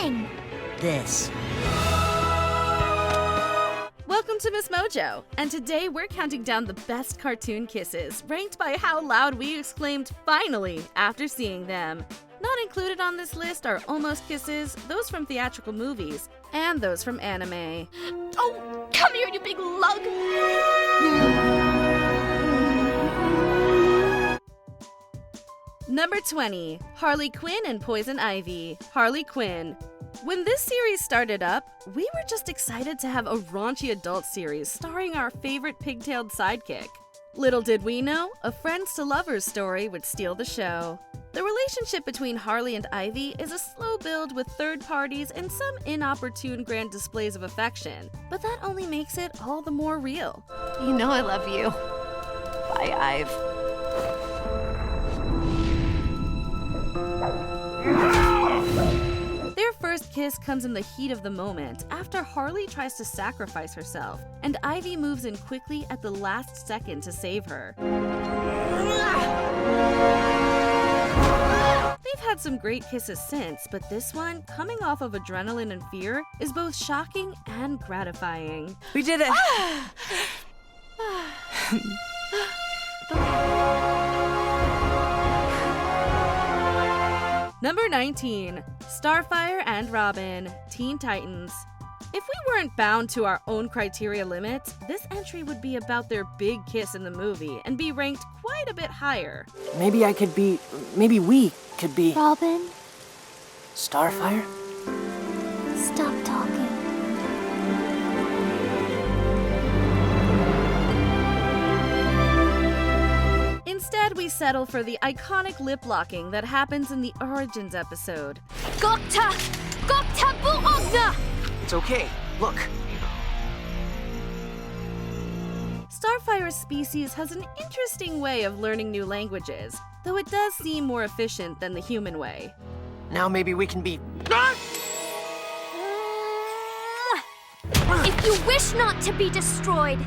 thing? This. Welcome to MsMojo, and today we're counting down the best cartoon kisses, ranked by how loud we exclaimed "finally" after seeing them. Not included on this list are almost kisses, those from theatrical movies, and those from anime. Oh, come here, you big lug! Number 20, Harley Quinn and Poison Ivy. Harley Quinn. When this series started up, we were just excited to have a raunchy adult series starring our favorite pigtailed sidekick. Little did we know, a friends to lovers story would steal the show. The relationship between Harley and Ivy is a slow build with third parties and some inopportune grand displays of affection, but that only makes it all the more real. You know I love you. Bye, Ive. Their first kiss comes in the heat of the moment after Harley tries to sacrifice herself, and Ivy moves in quickly at the last second to save her. They've had some great kisses since, but this one, coming off of adrenaline and fear, is both shocking and gratifying. We did it! Number 19, Starfire and Robin, Teen Titans. If we weren't bound to our own criteria limits, this entry would be about their big kiss in the movie and be ranked quite a bit higher. Maybe we could be... Robin, Starfire? stop talking. Instead, we settle for the iconic lip-locking that happens in the Origins episode. Gokta buogna! It's okay. Look. Starfire's species has an interesting way of learning new languages, though it does seem more efficient than the human way. Now maybe we can be... If you wish not to be destroyed,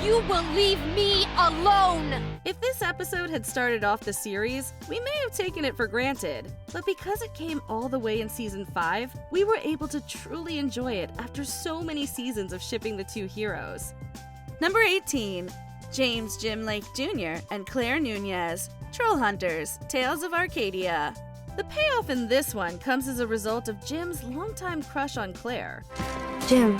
you will leave me alone! If this episode had started off the series, we may have taken it for granted, but because it came all the way in Season 5, we were able to truly enjoy it after so many seasons of shipping the two heroes. Number 18, James Jim Lake Jr. and Claire Nunez, Troll Hunters, Tales of Arcadia. The payoff in this one comes as a result of Jim's longtime crush on Claire. Jim,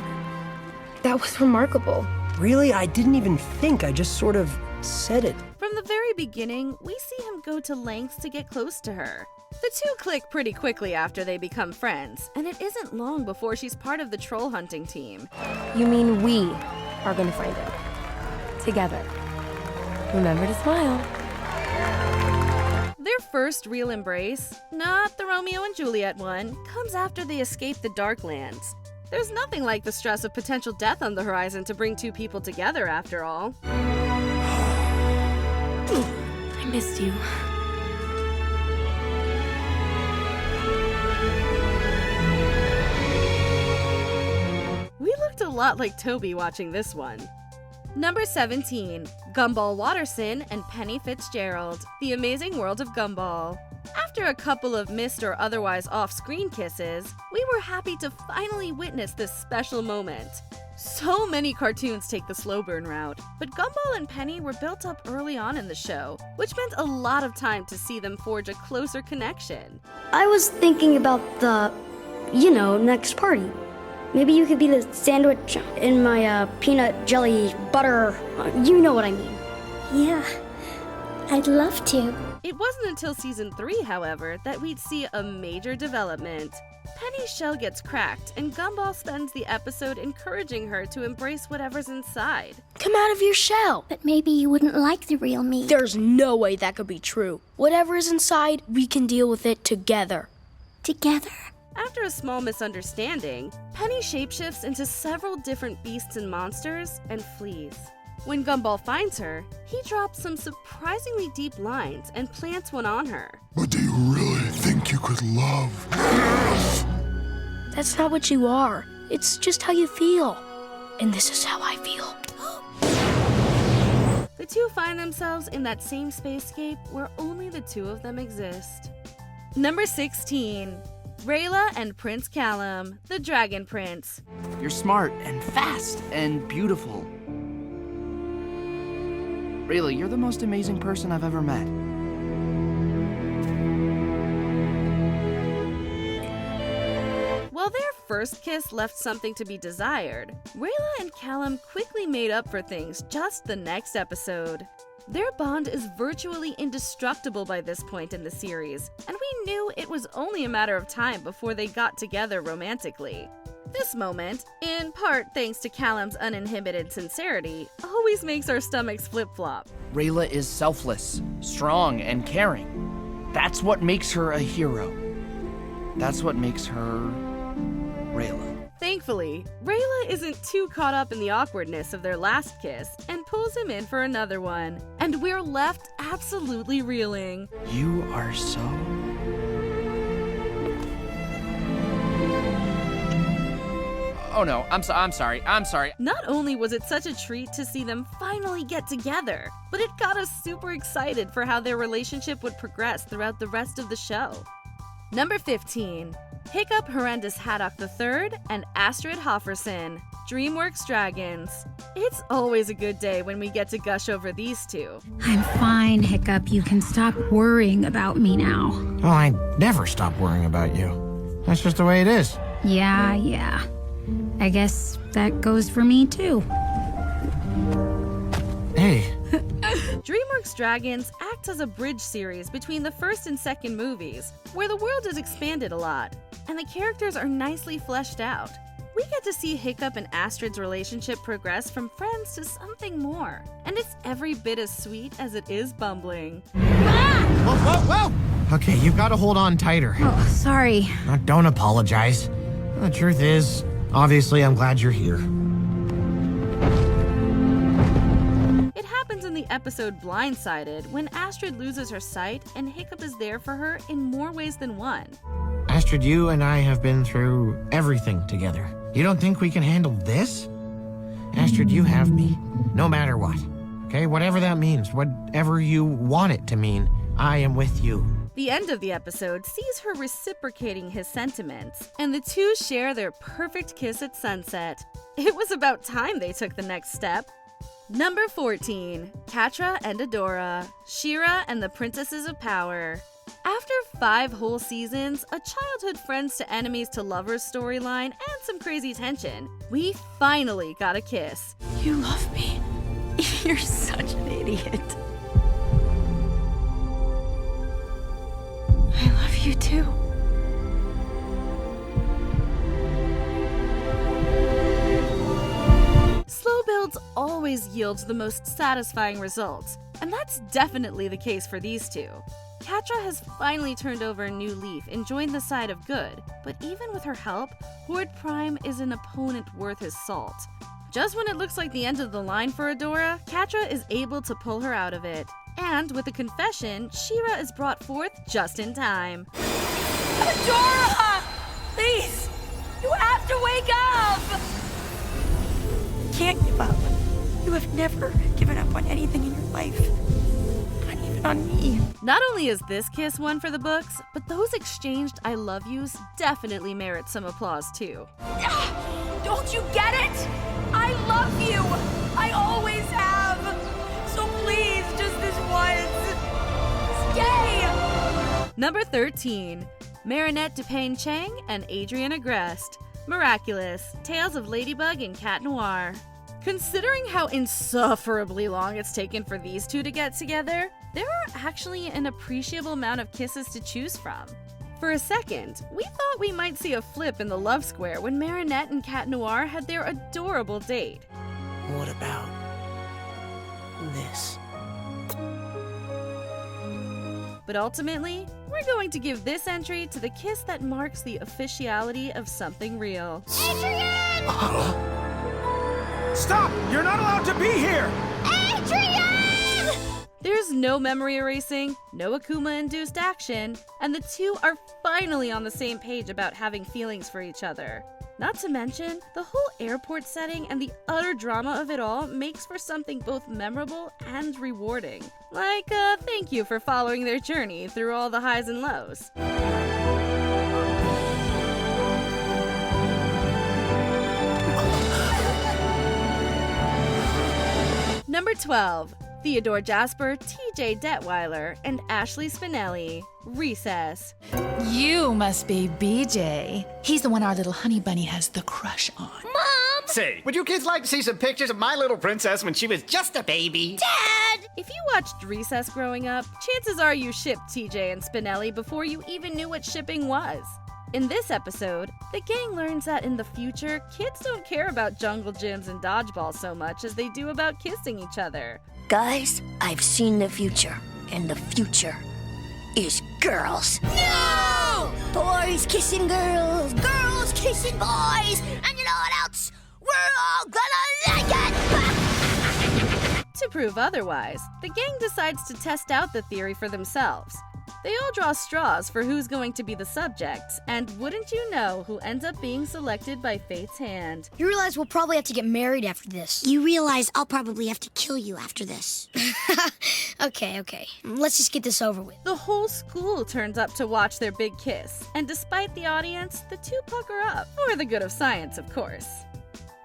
that was remarkable. Really? I didn't even think. I just sort of said it. From the very beginning, we see him go to lengths to get close to her. The two click pretty quickly after they become friends, and it isn't long before she's part of the troll hunting team. You mean we are gonna find him. Together. Remember to smile. Their first real embrace, not the Romeo and Juliet one, comes after they escape the Darklands. There's nothing like the stress of potential death on the horizon to bring two people together, after all. I missed you. We looked a lot like Toby watching this one. Number 17, Gumball Watterson and Penny Fitzgerald, The Amazing World of Gumball. After a couple of missed or otherwise off-screen kisses, we were happy to finally witness this special moment. So many cartoons take the slow burn route, but Gumball and Penny were built up early on in the show, which meant a lot of time to see them forge a closer connection. I was thinking about the, next party. Maybe you could be the sandwich in my peanut jelly butter. You know what I mean. Yeah, I'd love to. It wasn't until Season 3, however, that we'd see a major development. Penny's shell gets cracked, and Gumball spends the episode encouraging her to embrace whatever's inside. Come out of your shell. But maybe you wouldn't like the real me. There's no way that could be true. Whatever is inside, we can deal with it together. Together. After a small misunderstanding, Penny shapeshifts into several different beasts and monsters and flees. When Gumball finds her, he drops some surprisingly deep lines and plants one on her. But do you really think you could love? That's not what you are. It's just how you feel. And this is how I feel. The two find themselves in that same spacescape where only the two of them exist. Number 16. Rayla and Prince Callum, the Dragon Prince. You're smart and fast and beautiful. Rayla, you're the most amazing person I've ever met. While their first kiss left something to be desired, Rayla and Callum quickly made up for things just the next episode. Their bond is virtually indestructible by this point in the series, and we knew it was only a matter of time before they got together romantically. This moment, in part thanks to Callum's uninhibited sincerity, always makes our stomachs flip-flop. Rayla is selfless, strong, and caring. That's what makes her a hero. That's what makes her Rayla. Thankfully, Rayla isn't too caught up in the awkwardness of their last kiss and pulls him in for another one. And we're left absolutely reeling. You are so... Oh no, I'm sorry. Not only was it such a treat to see them finally get together, but it got us super excited for how their relationship would progress throughout the rest of the show. Number 15. Hiccup Horrendous Haddock III and Astrid Hofferson, DreamWorks Dragons. It's always a good day when we get to gush over these two. I'm fine, Hiccup. You can stop worrying about me now. Oh, I never stop worrying about you. That's just the way it is. Yeah. I guess that goes for me, too. Hey. DreamWorks Dragons acts as a bridge series between the first and second movies, where the world is expanded a lot, and the characters are nicely fleshed out. We get to see Hiccup and Astrid's relationship progress from friends to something more, and it's every bit as sweet as it is bumbling. Whoa! Okay, you've got to hold on tighter. Oh, sorry. Now, don't apologize. The truth is, obviously, I'm glad you're here. It happens in the episode Blindsided when Astrid loses her sight and Hiccup is there for her in more ways than one. Astrid, you and I have been through everything together. You don't think we can handle this? Astrid, you have me, no matter what. Okay, whatever that means, whatever you want it to mean, I am with you. The end of the episode sees her reciprocating his sentiments, and the two share their perfect kiss at sunset. It was about time they took the next step. Number 14. Catra and Adora, She-Ra and the Princesses of Power. After 5 whole seasons, a childhood friends to enemies to lovers storyline, and some crazy tension, we finally got a kiss. You love me. You're such an idiot. I love you too. Slow builds always yields the most satisfying results, and that's definitely the case for these two. Catra has finally turned over a new leaf and joined the side of good, but even with her help, Horde Prime is an opponent worth his salt. Just when it looks like the end of the line for Adora, Catra is able to pull her out of it. And with a confession, She-Ra is brought forth just in time. Adora! Please! You have to wake up! You can't give up. You have never given up on anything in your life. Not even on me. Not only is this kiss one for the books, but those exchanged I love yous definitely merit some applause too. Don't you get it? I love you! I always have! So please, just this once, stay! Number 13. Marinette Dupain Chang and Adriana Grest, Miraculous, Tales of Ladybug and Cat Noir. Considering how insufferably long it's taken for these two to get together, there are actually an appreciable amount of kisses to choose from. For a second, we thought we might see a flip in the love square when Marinette and Cat Noir had their adorable date. What about this? But ultimately, we're going to give this entry to the kiss that marks the officiality of something real. Adrian! Stop! You're not allowed to be here! Adrian! There's no memory erasing, no Akuma-induced action, and the two are finally on the same page about having feelings for each other. Not to mention, the whole airport setting and the utter drama of it all makes for something both memorable and rewarding. Like a thank you for following their journey through all the highs and lows. Number 12. Theodore Jasper, TJ Detweiler, and Ashley Spinelli. Recess. You must be BJ. He's the one our little honey bunny has the crush on. Mom! Say, would you kids like to see some pictures of my little princess when she was just a baby? Dad! If you watched Recess growing up, chances are you shipped TJ and Spinelli before you even knew what shipping was. In this episode, the gang learns that in the future, kids don't care about jungle gyms and dodgeball so much as they do about kissing each other. Guys, I've seen the future, and the future is girls. No! Boys kissing girls, girls kissing boys, and you know what else? We're all gonna like it! To prove otherwise, the gang decides to test out the theory for themselves. They all draw straws for who's going to be the subjects, and wouldn't you know who ends up being selected by fate's hand? You realize we'll probably have to get married after this. You realize I'll probably have to kill you after this. Okay. Let's just get this over with. The whole school turns up to watch their big kiss, and despite the audience, the two pucker up. For the good of science, of course.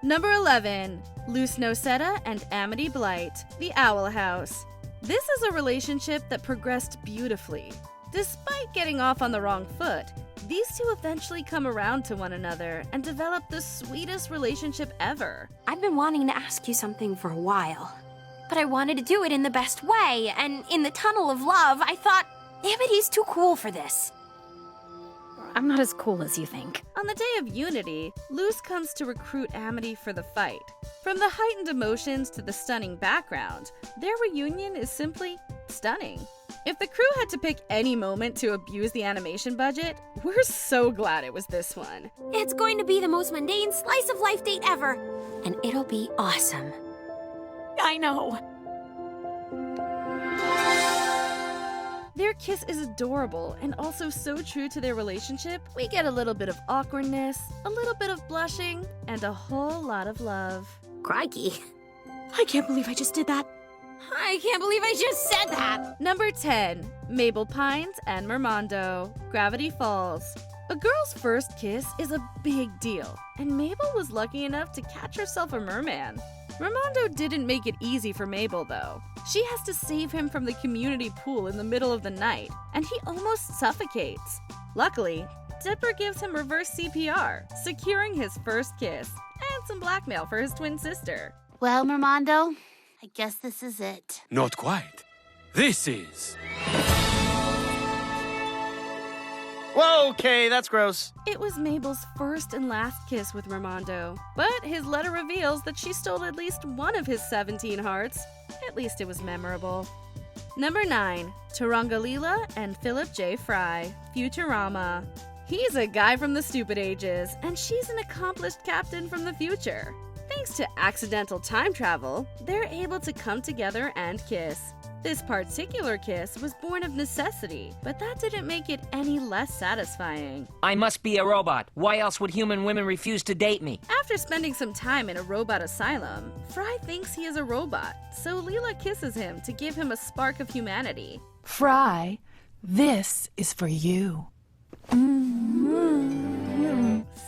Number 11. Luce Nocetta and Amity Blight, The Owl House. This is a relationship that progressed beautifully. Despite getting off on the wrong foot, these two eventually come around to one another and develop the sweetest relationship ever. I've been wanting to ask you something for a while, but I wanted to do it in the best way, and in the tunnel of love, I thought, Amity's too cool for this. I'm not as cool as you think. On the day of Unity, Luce comes to recruit Amity for the fight. From the heightened emotions to the stunning background, their reunion is simply stunning. If the crew had to pick any moment to abuse the animation budget, we're so glad it was this one. It's going to be the most mundane slice of life date ever, and it'll be awesome. I know. Their kiss is adorable and also so true to their relationship, we get a little bit of awkwardness, a little bit of blushing, and a whole lot of love. Crikey. I can't believe I just did that. I can't believe I just said that. Number 10. Mabel Pines and Mermando, Gravity Falls. A girl's first kiss is a big deal, and Mabel was lucky enough to catch herself a merman. Mermando didn't make it easy for Mabel, though. She has to save him from the community pool in the middle of the night, and he almost suffocates. Luckily, Dipper gives him reverse CPR, securing his first kiss, and some blackmail for his twin sister. Well, Mermando, I guess this is it. Not quite. This is... Whoa, okay, that's gross. It was Mabel's first and last kiss with Mermando, but his letter reveals that she stole at least one of his 17 hearts. At least it was memorable. Number 9. Tarangalila and Philip J. Fry, Futurama. He's a guy from the stupid ages, and she's an accomplished captain from the future. Thanks to accidental time travel, they're able to come together and kiss. This particular kiss was born of necessity, but that didn't make it any less satisfying. I must be a robot. Why else would human women refuse to date me? After spending some time in a robot asylum, Fry thinks he is a robot, so Leela kisses him to give him a spark of humanity. Fry, this is for you.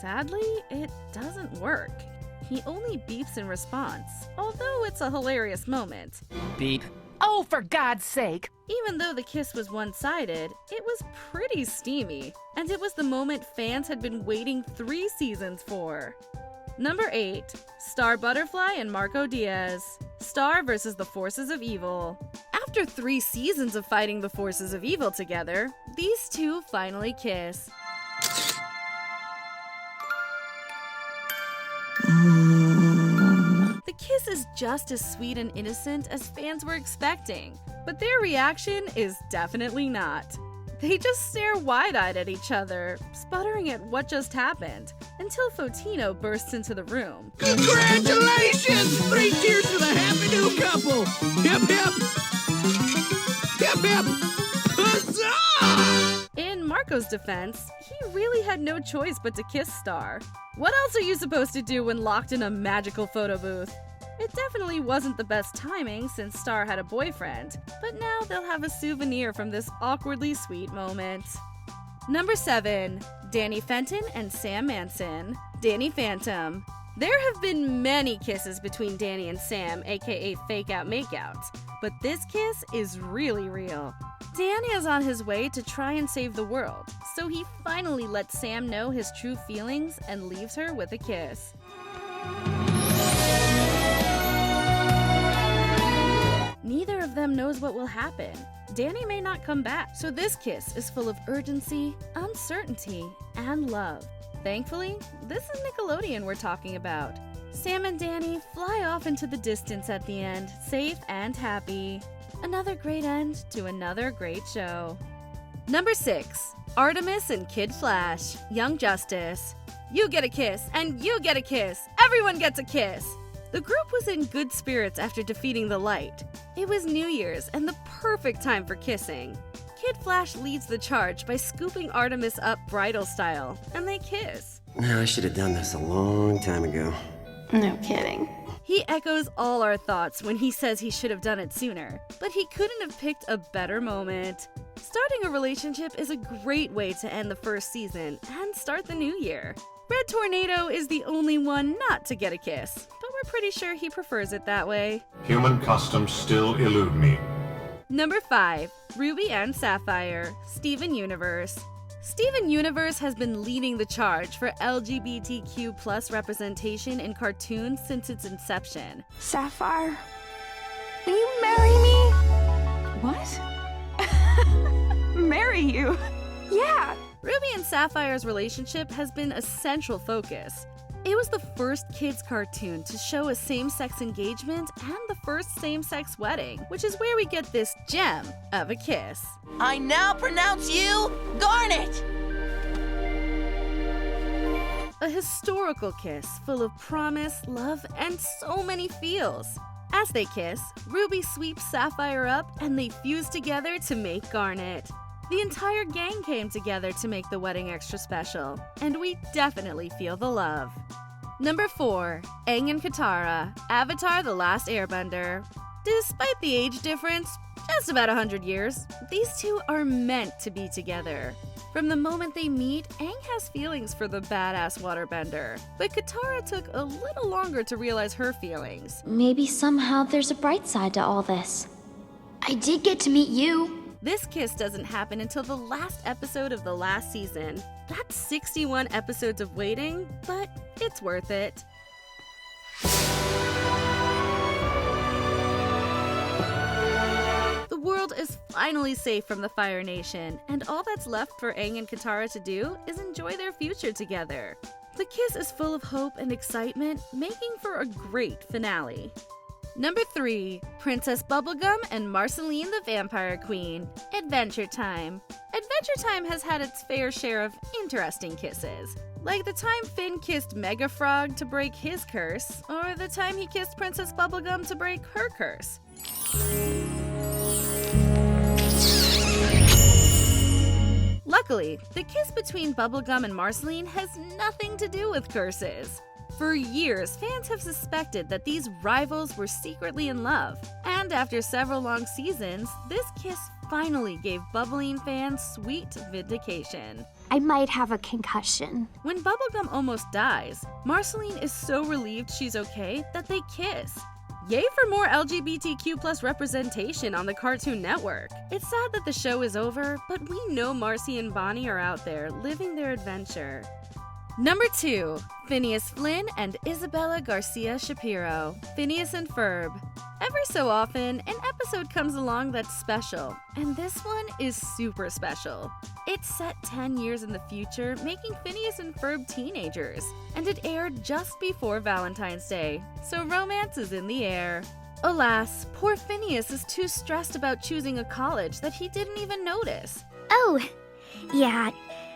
Sadly, it doesn't work. He only beeps in response, although it's a hilarious moment. Beep. Oh, for God's sake! Even though the kiss was one-sided, it was pretty steamy, and it was the moment fans had been waiting 3 seasons for. Number 8. Star Butterfly and Marco Diaz, Star versus the Forces of Evil. After 3 seasons of fighting the forces of evil together, these two finally kiss. The kiss is just as sweet and innocent as fans were expecting, but their reaction is definitely not. They just stare wide-eyed at each other, sputtering at what just happened, until Fotino bursts into the room. Congratulations! 3 cheers for the happy new couple! Hip hip! Hip hip! Huzzah! In Marco's defense, he really had no choice but to kiss Star. What else are you supposed to do when locked in a magical photo booth? It definitely wasn't the best timing since Star had a boyfriend, but now they'll have a souvenir from this awkwardly sweet moment. Number 7. Danny Fenton and Sam Manson, Danny Phantom, There have been many kisses between Danny and Sam, aka fake out makeouts, but this kiss is really real. Danny is on his way to try and save the world, so he finally lets Sam know his true feelings and leaves her with a kiss. Neither of them knows what will happen. Danny may not come back, so this kiss is full of urgency, uncertainty, and love. Thankfully, this is Nickelodeon we're talking about. Sam and Danny fly off into the distance at the end, safe and happy. Another great end to another great show. Number 6. Artemis and Kid Flash, Young Justice. You get a kiss, and you get a kiss. Everyone gets a kiss. The group was in good spirits after defeating the Light. It was New Year's and the perfect time for kissing. Kid Flash leads the charge by scooping Artemis up bridal style, and they kiss. I should have done this a long time ago. No kidding. He echoes all our thoughts when he says he should have done it sooner, but he couldn't have picked a better moment. Starting a relationship is a great way to end the first season and start the new year. Red Tornado is the only one not to get a kiss, but we're pretty sure he prefers it that way. Human customs still elude me. Number 5. Ruby and Sapphire, Steven Universe. Steven Universe has been leading the charge for LGBTQ+ representation in cartoons since its inception. Sapphire, will you marry me? What? Marry you? Yeah. Ruby and Sapphire's relationship has been a central focus. It was the first kids' cartoon to show a same-sex engagement and the first same-sex wedding, which is where we get this gem of a kiss. I now pronounce you Garnet! A historical kiss full of promise, love, and so many feels. As they kiss, Ruby sweeps Sapphire up and they fuse together to make Garnet. The entire gang came together to make the wedding extra special, and we definitely feel the love. Number 4. Aang and Katara, Avatar: The Last Airbender. Despite the age difference, just about 100 years, these two are meant to be together. From the moment they meet, Aang has feelings for the badass waterbender, but Katara took a little longer to realize her feelings. Maybe somehow there's a bright side to all this. I did get to meet you. This kiss doesn't happen until the last episode of the last season. That's 61 episodes of waiting, but it's worth it. The world is finally safe from the Fire Nation, and all that's left for Aang and Katara to do is enjoy their future together. The kiss is full of hope and excitement, making for a great finale. Number 3. Princess Bubblegum and Marceline the Vampire Queen, Adventure Time. Adventure Time has had its fair share of interesting kisses, like the time Finn kissed Mega Frog to break his curse, or the time he kissed Princess Bubblegum to break her curse. Luckily, the kiss between Bubblegum and Marceline has nothing to do with curses. For years, fans have suspected that these rivals were secretly in love, and after several long seasons, this kiss finally gave Bubbling fans sweet vindication. I might have a concussion. When Bubblegum almost dies, Marceline is so relieved she's okay that they kiss. Yay for more LGBTQ+ representation on the Cartoon Network. It's sad that the show is over, but we know Marcy and Bonnie are out there living their adventure. Number 2. Phineas Flynn and Isabella Garcia Shapiro, Phineas and Ferb. Every so often, an episode comes along that's special, and this one is super special. It's set 10 years in the future, making Phineas and Ferb teenagers, and it aired just before Valentine's Day, so romance is in the air. Alas, poor Phineas is too stressed about choosing a college that he didn't even notice. Oh, yeah,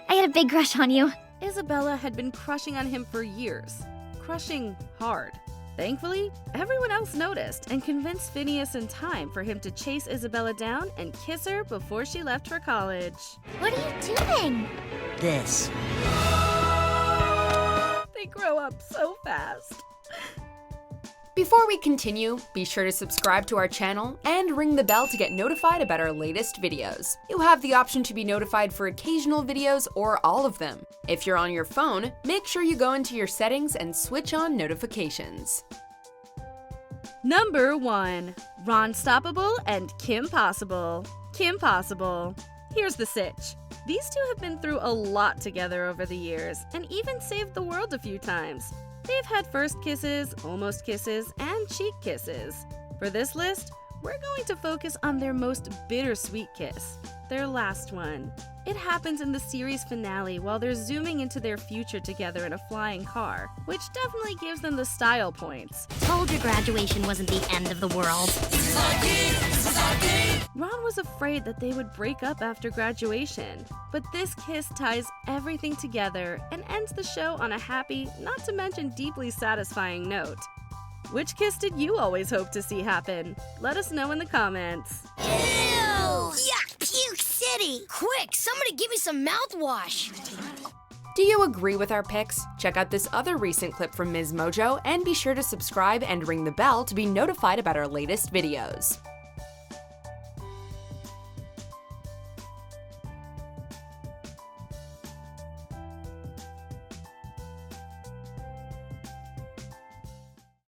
I had a big crush on you. Isabella had been crushing on him for years. Crushing hard. Thankfully, everyone else noticed and convinced Phineas in time for him to chase Isabella down and kiss her before she left for college. What are you doing? This. They grow up so fast. Before we continue, be sure to subscribe to our channel and ring the bell to get notified about our latest videos. You have the option to be notified for occasional videos or all of them. If you're on your phone, make sure you go into your settings and switch on notifications. Number 1. Ron Stoppable and Kim Possible. Kim Possible. Here's the sitch. These two have been through a lot together over the years, and even saved the world a few times. They've had first kisses, almost kisses, and cheek kisses. For this list, we're going to focus on their most bittersweet kiss, their last one. It happens in the series finale while they're zooming into their future together in a flying car, which definitely gives them the style points. Told you graduation wasn't the end of the world. Ron was afraid that they would break up after graduation, but this kiss ties everything together and ends the show on a happy, not to mention deeply satisfying note. Which kiss did you always hope to see happen? Let us know in the comments. Ew! Yuck! Puke City! Quick, somebody give me some mouthwash! Do you agree with our picks? Check out this other recent clip from MsMojo and be sure to subscribe and ring the bell to be notified about our latest videos.